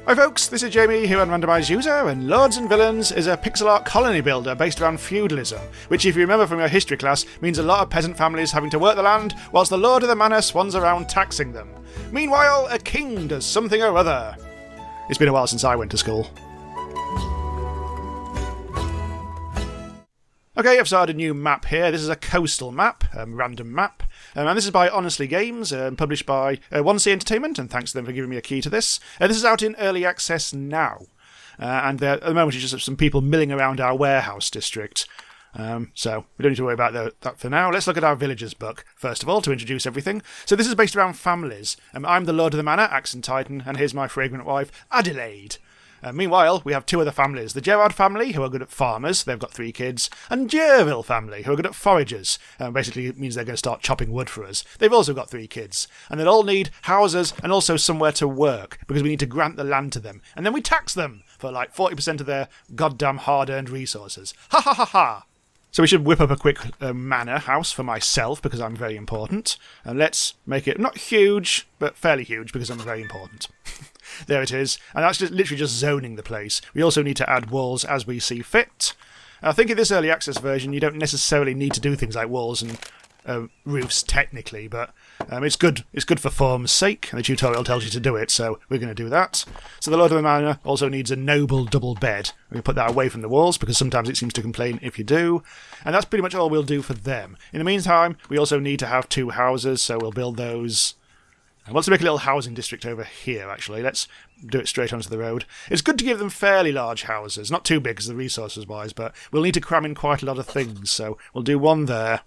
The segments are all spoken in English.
Hi folks, this is Jamie here on Randomise User, and Lords and Villeins is a pixel art colony builder based around feudalism, which if you remember from your history class means a lot of peasant families having to work the land whilst the lord of the manor swans around taxing them. Meanwhile, a king does something or other. It's been a while since I went to school. Okay, I've started a new map here. This is a coastal map, random map. And this is by Honestly Games, published by 1C Entertainment, and thanks to them for giving me a key to this. This is out in early access now. And at the moment it's just some people milling around our warehouse district. So we don't need to worry about that for now. Let's look at our villagers book, first of all, to introduce everything. So this is based around families. I'm the Lord of the Manor, Accent Titan, and here's my fragrant wife, Adelaide. Meanwhile, we have two other families. The Gerard family, who are good at farmers, they've got 3 kids, and Gerville family, who are good at foragers. Basically, it means they're going to start chopping wood for us. They've also got 3 kids, and they'll all need houses and also somewhere to work, because we need to grant the land to them, and then we tax them for like 40% of their goddamn hard-earned resources. Ha ha ha ha! So we should whip up a quick manor house for myself, because I'm very important. And let's make it not huge, but fairly huge, because I'm very important. There it is. And that's just literally just zoning the place. We also need to add walls as we see fit. I think in this early access version, you don't necessarily need to do things like walls and roofs, technically, but it's good. It's good for form's sake, and the tutorial tells you to do it, so we're going to do that. So the Lord of the Manor also needs a noble double bed. We can put that away from the walls, because sometimes it seems to complain if you do. And that's pretty much all we'll do for them. In the meantime, we also need to have 2 houses, so we'll build those. I want to make a little housing district over here, actually. Let's do it straight onto the road. It's good to give them fairly large houses. Not too big as the resources-wise, but we'll need to cram in quite a lot of things, so we'll do one there.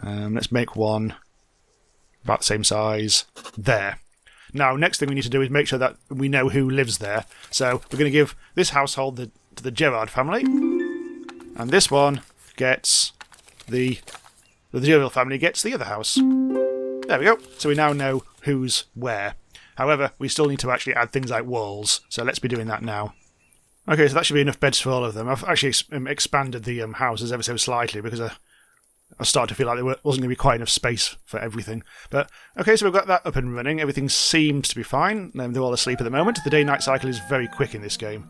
Let's make one about the same size there. Now, next thing we need to do is make sure that we know who lives there. So we're going to give this household to the Gerard family, and this one gets the Gerville family gets the other house. There we go. So we now know who's where. However, we still need to actually add things like walls, so let's be doing that now. Okay, so that should be enough beds for all of them. I've actually expanded the houses ever so slightly because I started to feel like there wasn't going to be quite enough space for everything. But okay, so we've got that up and running. Everything seems to be fine. They're all asleep at the moment. The day-night cycle is very quick in this game.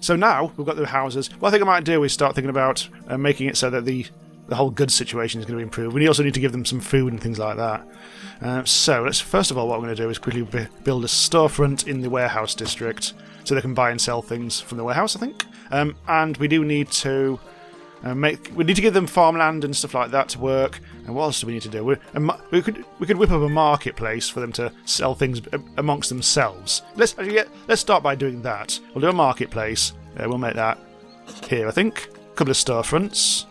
So now we've got the houses. What I think I might do is start thinking about making it so that the whole goods situation is going to improve. We also need to give them some food and things like that. So let's first of all, what I'm going to do is quickly build a storefront in the warehouse district so they can buy and sell things from the warehouse, I think. And we do need to we need to give them farmland and stuff like that to work. And what else do we need to do? We could whip up a marketplace for them to sell things amongst themselves. Let's start by doing that. We'll do a marketplace. We'll make that here, I think. A couple of storefronts.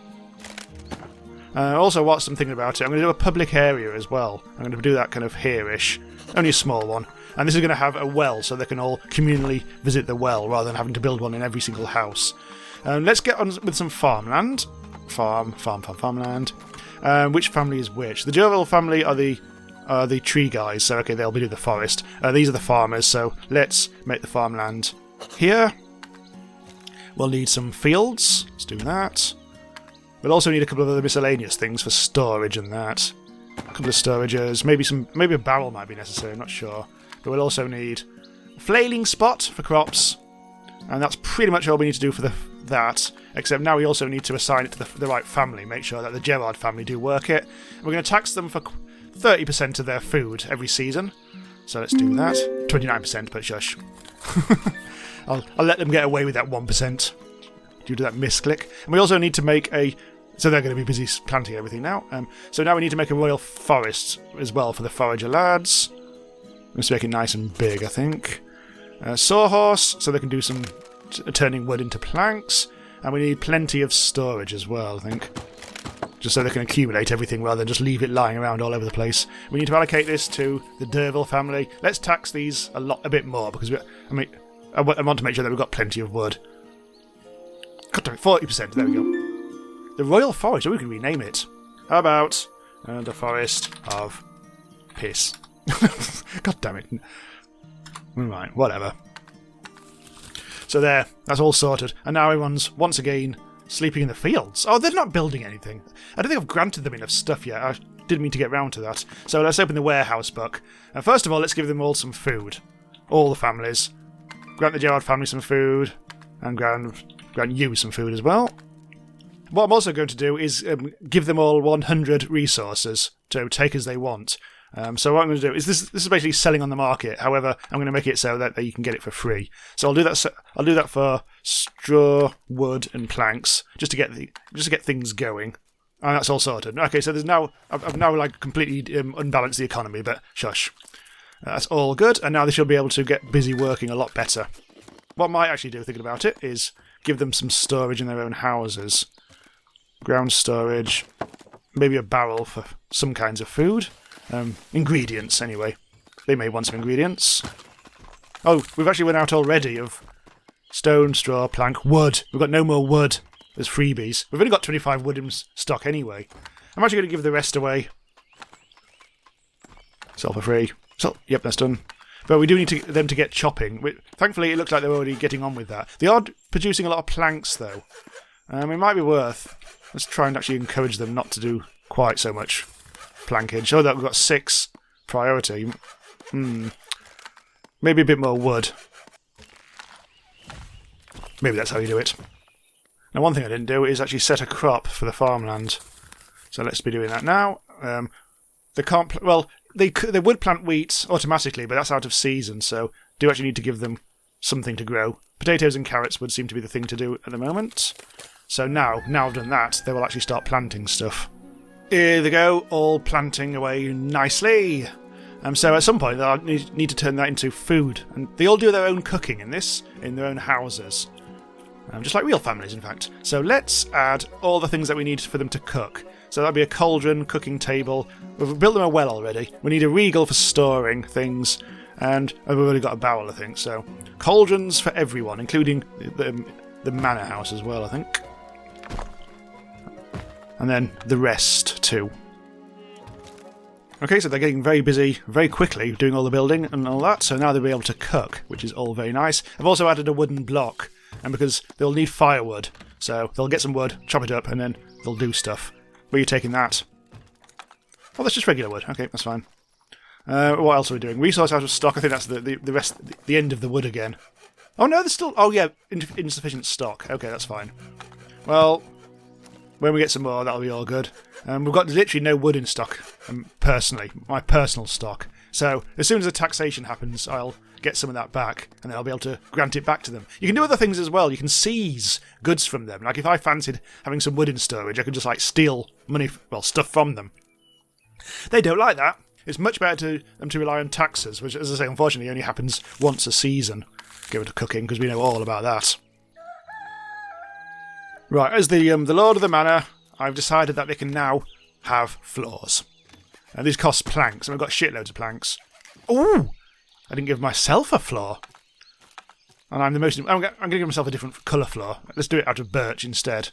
Also, whilst I'm thinking about it, I'm going to do a public area as well. I'm going to do that kind of here-ish. Only a small one. And this is going to have a well, so they can all communally visit the well, rather than having to build one in every single house. Let's get on with some farmland. Farmland. Which family is which? The Gerville family are the tree guys, so okay, they'll be doing the forest. These are the farmers, so let's make the farmland here. We'll need some fields. Let's do that. We'll also need a couple of other miscellaneous things for storage and that. A couple of storages, maybe a barrel might be necessary, I'm not sure. But we'll also need a flailing spot for crops, and that's pretty much all we need to do for that. Except now we also need to assign it to the right family, make sure that the Gerard family do work it. And we're going to tax them for 30% of their food every season. So let's do that. 29%, but shush. I'll let them get away with that 1%. Due to that misclick. And we also need to make so they're going to be busy planting everything now. So now we need to make a royal forest as well for the forager lads. Let's make it nice and big, I think. Sawhorse, so they can do some turning wood into planks. And we need plenty of storage as well, I think. Just so they can accumulate everything rather than just leave it lying around all over the place. We need to allocate this to the Derville family. Let's tax these a bit more, because I want to make sure that we've got plenty of wood. 40%, there we go. The Royal Forest, we can rename it. How about the Forest of Piss? God damn it. Right, whatever. So there, that's all sorted. And now everyone's, once again, sleeping in the fields. Oh, they're not building anything. I don't think I've granted them enough stuff yet. I didn't mean to get round to that. So let's open the warehouse book. And first of all, let's give them all some food. All the families. grant the Gerard family some food, and grant you some food as well. What I'm also going to do is give them all 100 resources to take as they want. So what I'm going to do is this is basically selling on the market. However, I'm going to make it so that you can get it for free. So I'll do that. I'll do that for straw, wood, and planks, just to get things going. And that's all sorted. Okay, so I've now like completely unbalanced the economy, but shush. That's all good, and now they should be able to get busy working a lot better. What I might actually do, thinking about it, is give them some storage in their own houses. Ground storage, maybe a barrel for some kinds of food. Ingredients, anyway. They may want some ingredients. Oh, we've actually run out already of stone, straw, plank, wood. We've got no more wood as freebies. We've only got 25 wood in stock anyway. I'm actually going to give the rest away. Sell for free. So, yep, that's done. But we do need them to get chopping. Thankfully, it looks like they're already getting on with that. They are producing a lot of planks, though. It might be worth... Let's try and actually encourage them not to do quite so much planking. Show that we've got 6 priority. Maybe a bit more wood. Maybe that's how you do it. Now, one thing I didn't do is actually set a crop for the farmland. So let's be doing that now. They can't... They would plant wheat automatically, but that's out of season, so do actually need to give them something to grow. Potatoes and carrots would seem to be the thing to do at the moment. So now I've done that, they will actually start planting stuff. Here they go, all planting away nicely. So at some point they'll need to turn that into food. And they all do their own cooking in their own houses. Just like real families, in fact. So let's add all the things that we need for them to cook. So that'll be a cauldron, cooking table. We've built them a well already. We need a regal for storing things. And we've already got a barrel, I think. So cauldrons for everyone, including the manor house as well, I think. And then the rest too. Okay, so they're getting very busy very quickly doing all the building and all that, so now they'll be able to cook, which is all very nice. I've also added a wooden block, and because they'll need firewood, so they'll get some wood, chop it up, and then they'll do stuff. Where are you taking that? Oh, that's just regular wood. Okay, that's fine. What else are we doing? Resource out of stock. I think that's the rest, the end of the wood again. Oh no, there's still... Oh yeah, insufficient stock. Okay, that's fine. Well... When we get some more, that'll be all good. We've got literally no wood in stock, personally. My personal stock. So, as soon as the taxation happens, I'll get some of that back, and then I'll be able to grant it back to them. You can do other things as well. You can seize goods from them. Like, if I fancied having some wood in storage, I could just, like, steal money, stuff from them. They don't like that. It's much better to rely on taxes, which, as I say, unfortunately only happens once a season. Given to cooking, because we know all about that. Right, as the Lord of the Manor, I've decided that they can now have floors. And these cost planks, and I've got shitloads of planks. Ooh! I didn't give myself a floor. And I'm going to give myself a different colour floor. Let's do it out of birch instead.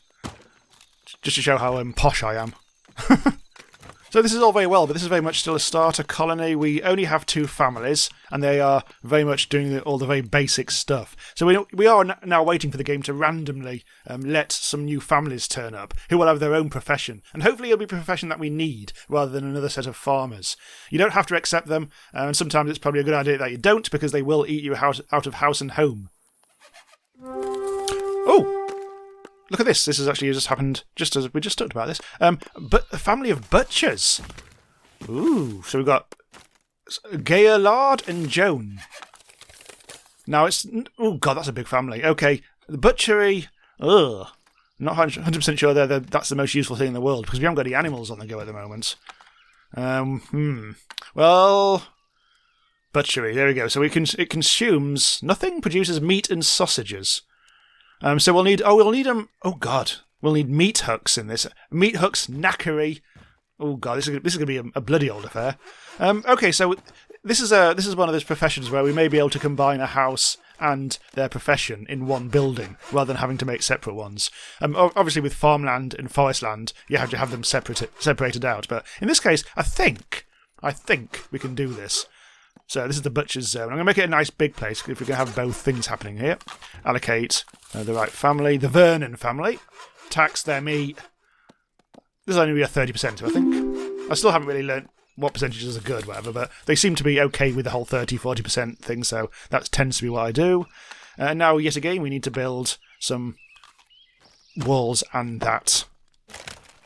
Just to show how posh I am. So this is all very well, but this is very much still a starter colony. We only have 2 families, and they are very much doing all the very basic stuff. So we are now waiting for the game to randomly let some new families turn up, who will have their own profession. And hopefully it'll be a profession that we need, rather than another set of farmers. You don't have to accept them, and sometimes it's probably a good idea that you don't, because they will eat you out of house and home. Oh! Look at this. This has actually just happened just as we just talked about this. But a family of butchers. Ooh, so we've got Gaillard and Joan. Now it's... Oh, God, that's a big family. Okay, the butchery... Ugh. Not 100% sure that's the most useful thing in the world, because we haven't got any animals on the go at the moment. Well... Butchery, there we go. So it consumes... Nothing? Produces meat and sausages. So we'll need meat hooks in this. Meat hooks, knackery. Oh god, this is going to be a bloody old affair. Okay, so this is one of those professions where we may be able to combine a house and their profession in one building, rather than having to make separate ones. Obviously, with farmland and forest land, you have to have them separated out. But in this case, I think we can do this. So this is the butcher's zone. I'm going to make it a nice big place, if we're going to have both things happening here. Allocate the right family, the Vernon family. Tax their meat. This is only a 30%, I think. I still haven't really learnt what percentages are good, whatever, but they seem to be okay with the whole 30-40% thing, so that tends to be what I do. And now, yet again, we need to build some walls and that.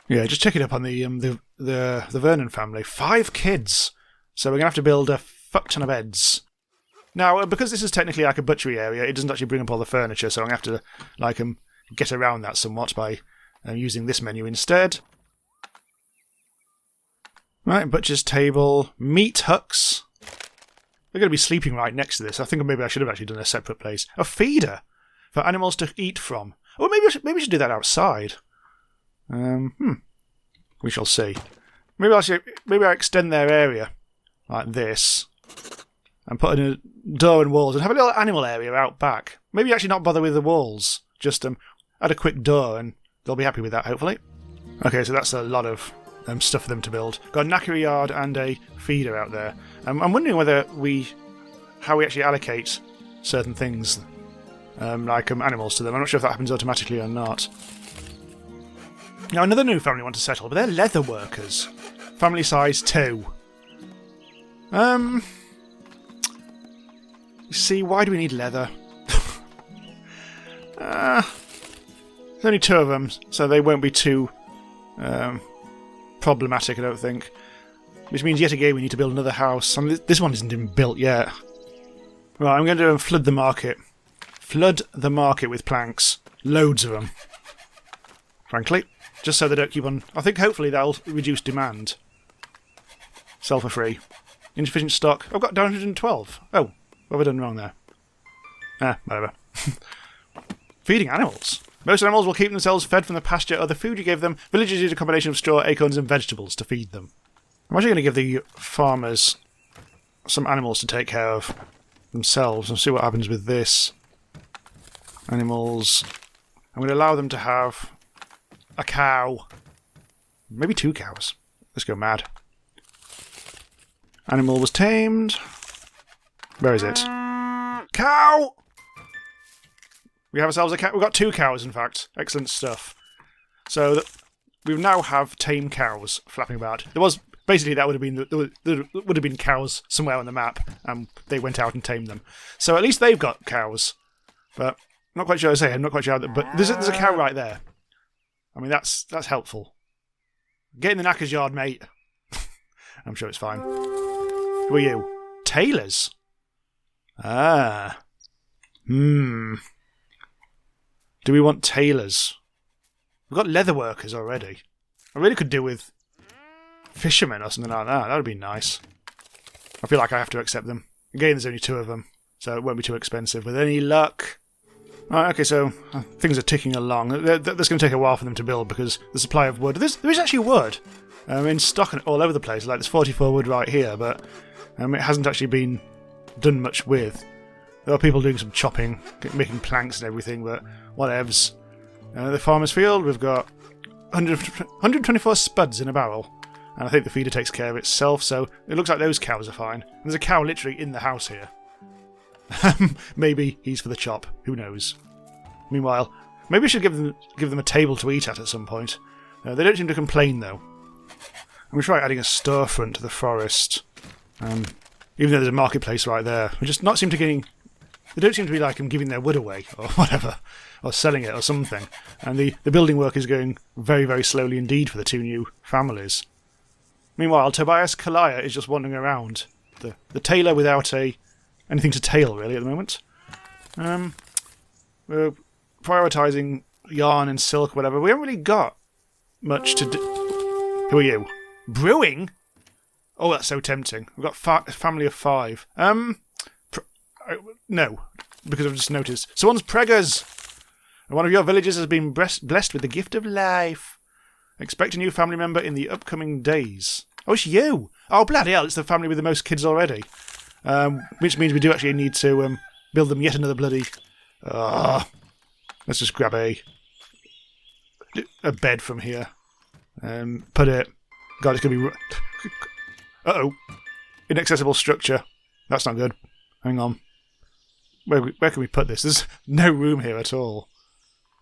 Yeah, just check it up on the Vernon family. 5 kids! So we're going to have to build a fuck ton of beds. Now, because this is technically like a butchery area, it doesn't actually bring up all the furniture, so I'm going to have to like get around that somewhat by using this menu instead. Right, butcher's table, meat hooks. They're going to be sleeping right next to this. I think maybe I should have actually done a separate place. A feeder for animals to eat from. Or maybe we should do that outside. We shall see. Maybe I extend their area like this and put in a door and walls and have a little animal area out back. Maybe actually not bother with the walls. Just add a quick door and they'll be happy with that, hopefully. Okay, so that's a lot of stuff for them to build. Got a knackery yard and a feeder out there. I'm wondering how we actually allocate certain things, like animals to them. I'm not sure if that happens automatically or not. Now, another new family want to settle, but they're leather workers. Family size 2. See, why do we need leather? There's only 2 of them, so they won't be too problematic, I don't think. Which means yet again we need to build another house. I mean, this one isn't even built yet. Right, I'm going to flood the market. Flood the market with planks. Loads of them. Frankly. Just so they don't keep on... I think hopefully that'll reduce demand. Sell for free. Insufficient stock. I've got down 112. Oh, what have I done wrong there? Whatever. Feeding animals. Most animals will keep themselves fed from the pasture or the food you give them. Villagers use a combination of straw, acorns and vegetables to feed them. I'm actually going to give the farmers some animals to take care of themselves and see what happens with this. Animals. I'm going to allow them to have a cow. Maybe 2 cows. Let's go mad. Animal was tamed. Where is it? Cow! We have ourselves a cow. We've got 2 cows, in fact. Excellent stuff. So we now have tame cows flapping about. There was basically there would have been cows somewhere on the map, and they went out and tamed them. So at least they've got cows. But I'm not quite sure. I'm not quite sure. But there's a cow right there. I mean, that's helpful. Get in the knacker's yard, mate. I'm sure it's fine. Who are you? Tailors? Ah. Do we want tailors? We've got leather workers already. I really could do with fishermen or something like that. That would be nice. I feel like I have to accept them. Again, there's only 2 of them, so it won't be too expensive with any luck. Right, okay, so things are ticking along. That's going to take a while for them to build because the supply of wood... There is actually wood in stock all over the place. Like, there's 44 wood right here, but it hasn't actually been done much with. There are people doing some chopping, making planks and everything, but whatevs. The farmer's field, we've got 124 spuds in a barrel. And I think the feeder takes care of itself, so it looks like those cows are fine. And there's a cow literally in the house here. Maybe he's for the chop. Who knows? Meanwhile, maybe we should give them a table to eat at some point. They don't seem to complain, though. I'm going to try adding a storefront to the forest. Even though there's a marketplace right there. We just not seem to getting... They don't seem to be like them giving their wood away, or whatever. Or selling it, or something. And the building work is going very, very slowly indeed for the 2 new families. Meanwhile, Tobias Kalia is just wandering around. The tailor without anything to tail, really, at the moment. We're prioritising yarn and silk, whatever. We haven't really got much to do. Who are you? Brewing? Oh, that's so tempting. We've got a family of 5. No, because I've just noticed. Someone's preggers! One of your villagers has been blessed with the gift of life. Expect a new family member in the upcoming days. Oh, it's you! Oh, bloody hell, it's the family with the most kids already. Which means we do actually need to build them yet another bloody... let's just grab a bed from here. Put it... God, it's going to be... Uh-oh. Inaccessible structure. That's not good. Hang on. Where can we put this? There's no room here at all.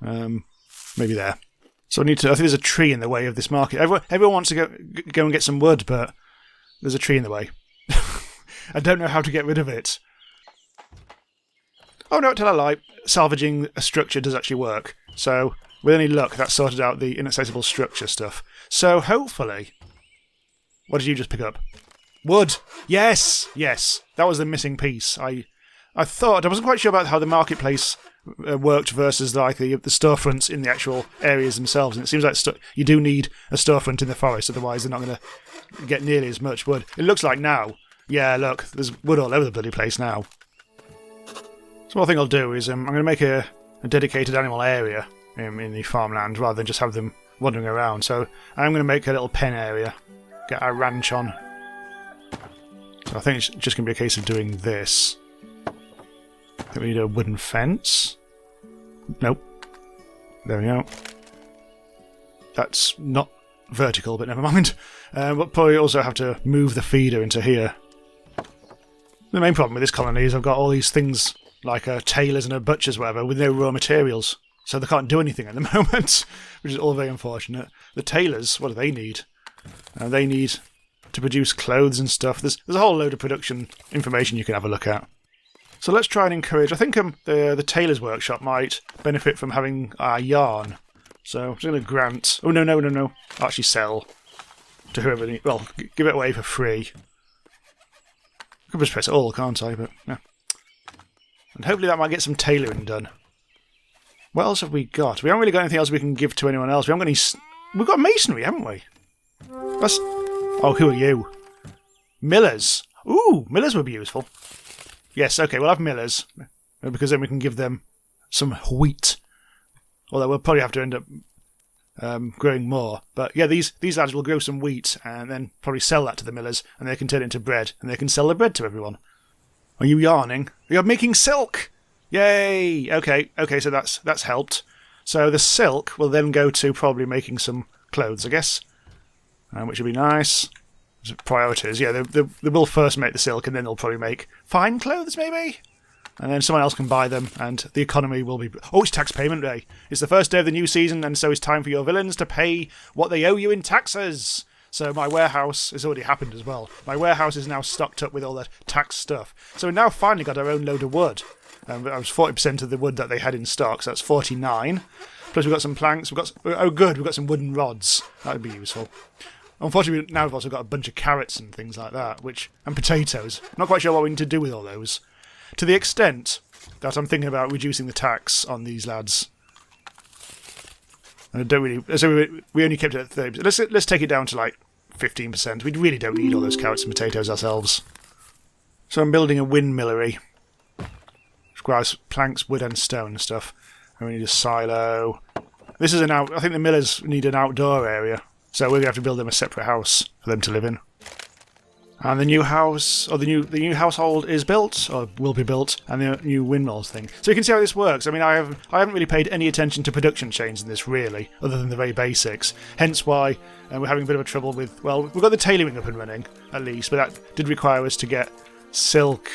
Maybe there. So I think there's a tree in the way of this market. Everyone wants to go and get some wood, but There's a tree in the way. I don't know how to get rid of it. Oh no, tell a lie. Salvaging a structure does actually work. So, with any luck, that sorted out the inaccessible structure stuff. So, hopefully... What did you just pick up? Wood! Yes! Yes! That was the missing piece. I thought... I wasn't quite sure about how the marketplace worked versus like the storefronts in the actual areas themselves. And it seems like you do need a storefront in the forest, otherwise they're not going to get nearly as much wood. It looks like now... Yeah, look, there's wood all over the bloody place now. So what I think I'll do is I'm going to make a dedicated animal area in the farmland rather than just have them wandering around. So I'm going to make a little pen area, get our ranch on. So I think it's just going to be a case of doing this. I think we need a wooden fence. Nope. There we go. That's not vertical, but never mind. We'll probably also have to move the feeder into here. The main problem with this colony is I've got all these things like tailors and a butcher's whatever with no raw materials. So they can't do anything at the moment, which is all very unfortunate. The tailors, what do they need? They need to produce clothes and stuff. There's a whole load of production information you can have a look at. So let's try and encourage... I think the tailor's workshop might benefit from having yarn. So I'm just going to grant... Oh, no. I'll actually sell to whoever needs... Well, give it away for free. I could just press all, can't I? But yeah. And hopefully that might get some tailoring done. What else have we got? We haven't really got anything else we can give to anyone else. We haven't got any... We've got masonry, haven't we? That's... Oh, who are you? Millers. Ooh, millers would be useful. Yes, okay, we'll have millers. Because then we can give them some wheat. Although we'll probably have to end up growing more. But yeah, these lads will grow some wheat and then probably sell that to the millers, and they can turn it into bread, and they can sell the bread to everyone. Are you yarning? You're making silk! Yay! Okay, so that's helped. So the silk will then go to probably making some clothes, I guess. Which would be nice. Priorities, yeah, they will first make the silk, and then they'll probably make fine clothes, maybe? And then someone else can buy them, and the economy will be... Oh, it's tax payment day. It's the first day of the new season, and so it's time for your villains to pay what they owe you in taxes. So my warehouse has already happened as well. My warehouse is now stocked up with all the tax stuff. So we've now finally got our own load of wood. That was 40% of the wood that they had in stock, so that's 49. Plus we've got some planks. Oh, good, we've got some wooden rods. That would be useful. Unfortunately, now we've also got a bunch of carrots and things like that, and potatoes. Not quite sure what we need to do with all those. To the extent that I'm thinking about reducing the tax on these lads. And I don't really... So we only kept it at 30%. Let's take it down to like 15%. We really don't need all those carrots and potatoes ourselves. So I'm building a windmillery. Which requires planks, wood and stone and stuff. And we need a silo. This is I think the millers need an outdoor area. So we're going to have to build them a separate house for them to live in. And the new house, or the new household is built, or will be built, and the new windmills thing. So you can see how this works. I mean, I haven't really paid any attention to production chains in this, really, other than the very basics. Hence why we're having a bit of a trouble with, well, we've got the tailoring up and running, at least, but that did require us to get silk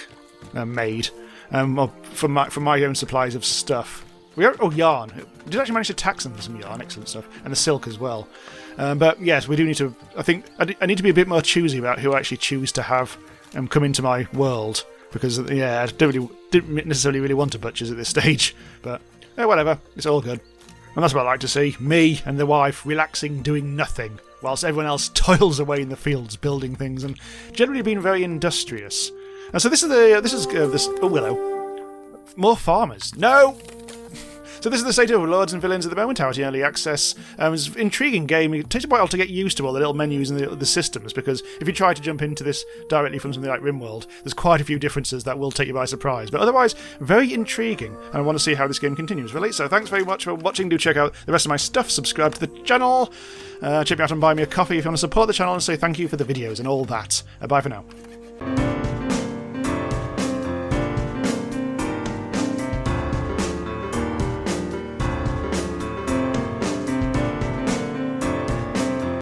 made from my own supplies of stuff. Yarn. We did actually manage to tax them for some yarn, excellent stuff, and the silk as well. But yes, we do need to... I think I need to be a bit more choosy about who I actually choose to have come into my world. Because, yeah, I didn't necessarily really want a butcher's at this stage. But, whatever, it's all good. And that's what I like to see. Me and the wife relaxing, doing nothing, whilst everyone else toils away in the fields, building things, and generally being very industrious. And so this is Willow. More farmers. No! So this is the state of Lords and Villeins at the moment, out in early access. It's an intriguing game. It takes a while to get used to all the little menus and the systems, because if you try to jump into this directly from something like RimWorld, there's quite a few differences that will take you by surprise. But otherwise, very intriguing, and I want to see how this game continues, really. So thanks very much for watching. Do check out the rest of my stuff. Subscribe to the channel. Check me out and buy me a coffee if you want to support the channel, and say thank you for the videos and all that. Bye for now.